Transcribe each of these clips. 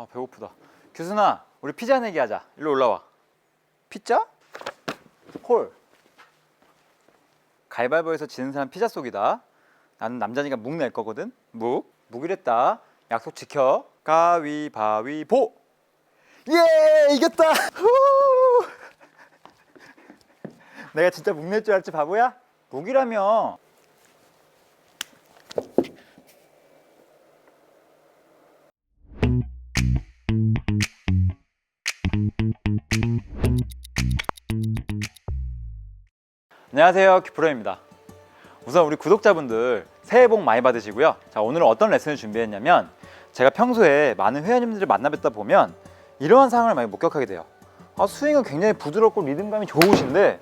아, 배고프다. 규순아, 우리 피자 내기 하자. 일로 올라와. 피자? 콜. 가위바위보에서 지는 사람 피자 쏘기다. 나는 남자니까 묵 낼 거거든. 묵이랬다. 약속 지켜. 가위바위보. 예, 이겼다. 후! 내가 진짜 묵 낼 줄 알지, 바보야? 묵이라며. 안녕하세요, 큐프로입니다. 우선 우리 구독자분들 새해 복 많이 받으시고요. 자, 오늘은 어떤 레슨을 준비했냐면, 제가 평소에 많은 회원님들을 만나 뵙다 보면 이러한 상황을 많이 목격하게 돼요. 스윙은 굉장히 부드럽고 리듬감이 좋으신데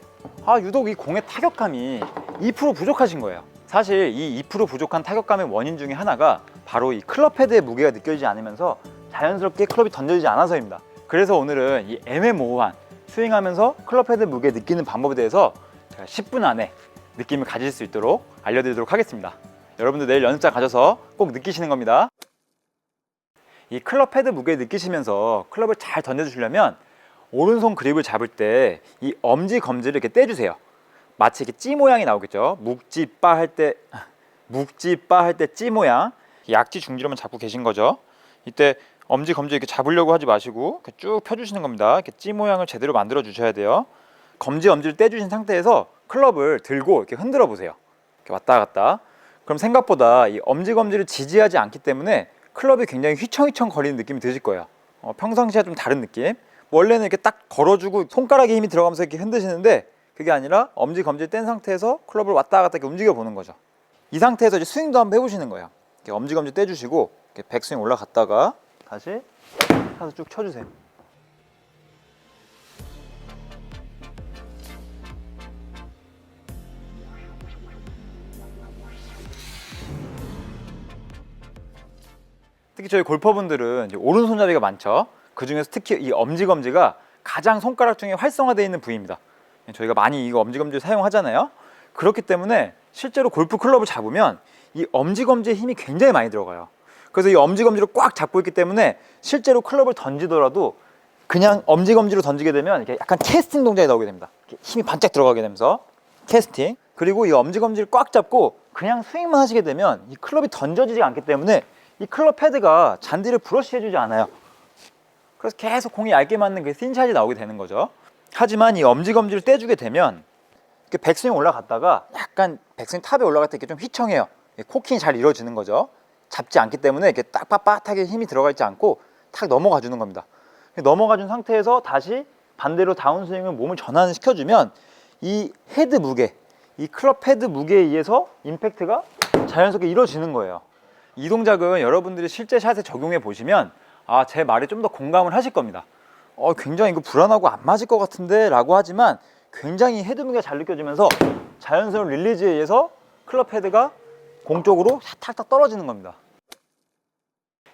유독 이 공의 타격감이 2% 부족하신 거예요. 사실 이 2% 부족한 타격감의 원인 중에 하나가 바로 이 클럽 헤드의 무게가 느껴지지 않으면서 자연스럽게 클럽이 던져지지 않아서입니다. 그래서 오늘은 이 애매모호한 스윙하면서 클럽 헤드 무게 느끼는 방법에 대해서 제가 10분 안에 느낌을 가질 수 있도록 알려드리도록 하겠습니다. 여러분들 내일 연습장 가셔서 꼭 느끼시는 겁니다. 이 클럽 헤드 무게 느끼시면서 클럽을 잘 던져주시려면 오른손 그립을 잡을 때 이 엄지 검지를 이렇게 떼주세요. 마치 이렇게 찌 모양이 나오겠죠. 묵지빠 할 때 찌 모양. 약지 중지로만 잡고 계신 거죠. 이때 엄지 검지 이렇게 잡으려고 하지 마시고 이렇게 쭉 펴주시는 겁니다. 이렇게 찌 모양을 제대로 만들어 주셔야 돼요. 검지 엄지를 떼주신 상태에서 클럽을 들고 이렇게 흔들어 보세요. 이렇게 왔다 갔다. 그럼 생각보다 이 엄지 검지를 지지하지 않기 때문에 클럽이 굉장히 휘청휘청 거리는 느낌이 드실 거예요. 평상시와 좀 다른 느낌. 원래는 이렇게 딱 걸어주고 손가락에 힘이 들어가면서 이렇게 흔드시는데, 그게 아니라 엄지 검지를 뗀 상태에서 클럽을 왔다 갔다 이렇게 움직여 보는 거죠. 이 상태에서 이제 스윙도 한번 해보시는 거예요. 이렇게 엄지 검지 떼주시고 이렇게 백스윙 올라갔다가 다시 타서 쭉 쳐주세요. 특히 저희 골퍼분들은 이제 오른손잡이가 많죠. 그 중에서 특히 이 엄지검지가 가장 손가락 중에 활성화되어 있는 부위입니다. 저희가 많이 이거 엄지검지를 사용하잖아요. 그렇기 때문에 실제로 골프 클럽을 잡으면 이 엄지검지의 힘이 굉장히 많이 들어가요. 그래서 이 엄지검지를 꽉 잡고 있기 때문에 실제로 클럽을 던지더라도 그냥 엄지검지로 던지게 되면 이렇게 약간 캐스팅 동작이 나오게 됩니다. 힘이 반짝 들어가게 되면서 캐스팅. 그리고 이 엄지검지를 꽉 잡고 그냥 스윙만 하시게 되면 이 클럽이 던져지지 않기 때문에 이 클럽 헤드가 잔디를 브러쉬 해주지 않아요. 그래서 계속 공이 얇게 맞는 그 씬샷이 나오게 되는 거죠. 하지만 이 엄지검지를 떼주게 되면 이렇게 백스윙 올라갔다가 약간 백스윙 탑에 올라갈 때 이렇게 좀 휘청해요. 코킹이 잘 이루어지는 거죠. 잡지 않기 때문에 이렇게 딱 빳빳하게 힘이 들어가 있지 않고 탁 넘어가 주는 겁니다. 넘어가 준 상태에서 다시 반대로 다운스윙을 몸을 전환을 시켜주면 이 헤드 무게, 이 클럽 헤드 무게에 의해서 임팩트가 자연스럽게 이루어지는 거예요. 이 동작은 여러분들이 실제 샷에 적용해 보시면 제 말에 좀 더 공감을 하실 겁니다. 굉장히 이거 불안하고 안 맞을 것 같은데 라고 하지만 굉장히 헤드 무게가 잘 느껴지면서 자연스러운 릴리즈에 의해서 클럽 헤드가 공 쪽으로 탁탁 떨어지는 겁니다.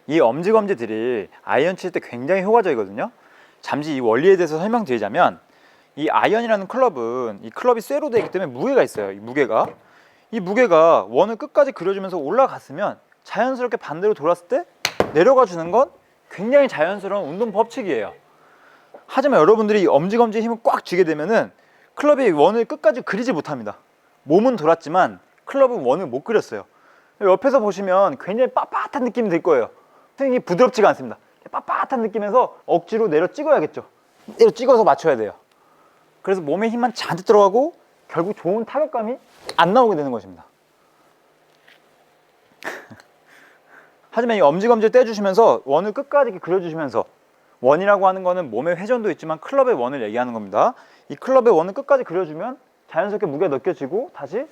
이 엄지검지들이 아이언 칠 때 굉장히 효과적이거든요. 잠시 이 원리에 대해서 설명드리자면, 이 아이언이라는 클럽은 이 클럽이 쇠로 되어 있기 때문에 무게가 있어요. 이 무게가 원을 끝까지 그려주면서 올라갔으면 자연스럽게 반대로 돌았을 때 내려가 주는 건 굉장히 자연스러운 운동 법칙이에요. 하지만 여러분들이 이 엄지검지에 힘을 꽉 쥐게 되면은 클럽이 원을 끝까지 그리지 못합니다. 몸은 돌았지만 클럽은 원을 못 그렸어요. 옆에서 보시면 굉장히 빳빳한 느낌이 들 거예요. 스윙이 부드럽지가 않습니다. 빳빳한 느낌에서 억지로 내려 찍어야겠죠. 내려 찍어서 맞춰야 돼요. 그래서 몸에 힘만 잔뜩 들어가고 결국 좋은 타격감이 안 나오게 되는 것입니다. 하지만 이 엄지검지를 떼주시면서 원을 끝까지 이렇게 그려주시면서, 원이라고 하는 거는 몸의 회전도 있지만 클럽의 원을 얘기하는 겁니다. 이 클럽의 원을 끝까지 그려주면 자연스럽게 무게가 느껴지고 다시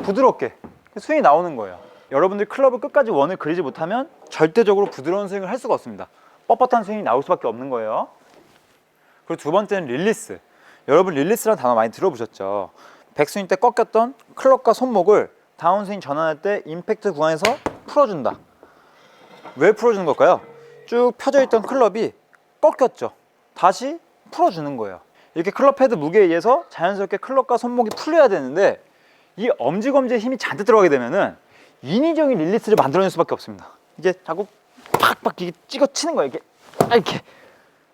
부드럽게 스윙이 나오는 거예요. 여러분들이 클럽을 끝까지 원을 그리지 못하면 절대적으로 부드러운 스윙을 할 수가 없습니다. 뻣뻣한 스윙이 나올 수밖에 없는 거예요. 그리고 두 번째는 릴리스. 여러분 릴리스라는 단어 많이 들어보셨죠? 백스윙 때 꺾였던 클럽과 손목을 다운스윙 전환할 때 임팩트 구간에서 풀어준다. 왜 풀어주는 걸까요? 쭉 펴져 있던 클럽이 꺾였죠. 다시 풀어주는 거예요. 이렇게 클럽 헤드 무게에 의해서 자연스럽게 클럽과 손목이 풀려야 되는데, 이 엄지검지에 힘이 잔뜩 들어가게 되면은 인위적인 릴리스를 만들어낼 수밖에 없습니다. 이게 자꾸 팍팍 이게 찍어 치는 거예요. 이게 이렇게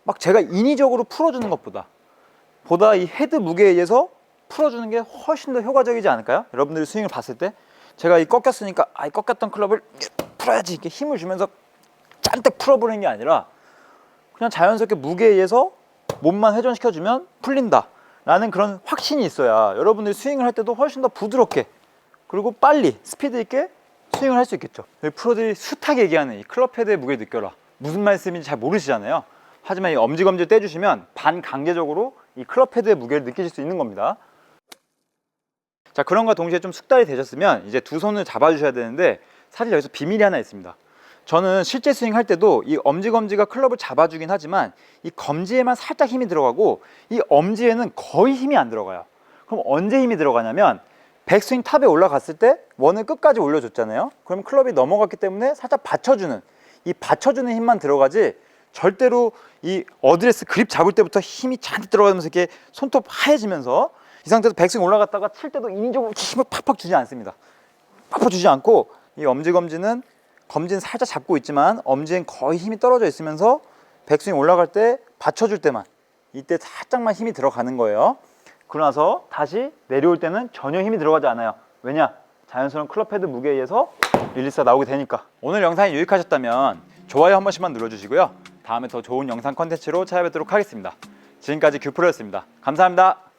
막 제가 인위적으로 풀어주는 것보다 이 헤드 무게에 의해서 풀어주는 게 훨씬 더 효과적이지 않을까요? 여러분들이 스윙을 봤을 때 제가 이 꺾였으니까 이 꺾였던 클럽을 풀어야지 이렇게 힘을 주면서 잔뜩 풀어버리는 게 아니라 그냥 자연스럽게 무게에 의해서 몸만 회전시켜주면 풀린다 라는 그런 확신이 있어야 여러분들이 스윙을 할 때도 훨씬 더 부드럽게 그리고 빨리 스피드 있게 스윙을 할 수 있겠죠. 프로들이 숱하게 얘기하는 이 클럽 헤드의 무게를 느껴라, 무슨 말씀인지 잘 모르시잖아요. 하지만 이 엄지검지를 떼주시면 반강제적으로 이 클럽 헤드의 무게를 느끼실 수 있는 겁니다. 자, 그런과 동시에 좀 숙달이 되셨으면 이제 두 손을 잡아주셔야 되는데, 사실 여기서 비밀이 하나 있습니다. 저는 실제 스윙 할 때도 이 엄지검지가 클럽을 잡아주긴 하지만 이 검지에만 살짝 힘이 들어가고 이 엄지에는 거의 힘이 안 들어가요. 그럼 언제 힘이 들어가냐면 백스윙 탑에 올라갔을 때 원을 끝까지 올려줬잖아요. 그럼 클럽이 넘어갔기 때문에 살짝 받쳐주는, 이 받쳐주는 힘만 들어가지 절대로 이 어드레스 그립 잡을 때부터 힘이 잔뜩 들어가면서 이렇게 손톱 하얘지면서 이 상태에서 백스윙 올라갔다가 칠 때도 인위적으로 힘을 팍팍 주지 않습니다. 팍팍 주지 않고 이 엄지검지는 검지는 살짝 잡고 있지만 엄지엔 거의 힘이 떨어져 있으면서 백스윙 올라갈 때 받쳐줄 때만 이때 살짝만 힘이 들어가는 거예요. 그러고 나서 다시 내려올 때는 전혀 힘이 들어가지 않아요. 왜냐? 자연스러운 클럽 헤드 무게에 의해서 릴리스가 나오게 되니까. 오늘 영상이 유익하셨다면 좋아요 한 번씩만 눌러주시고요. 다음에 더 좋은 영상 컨텐츠로 찾아뵙도록 하겠습니다. 지금까지 규프로였습니다. 감사합니다.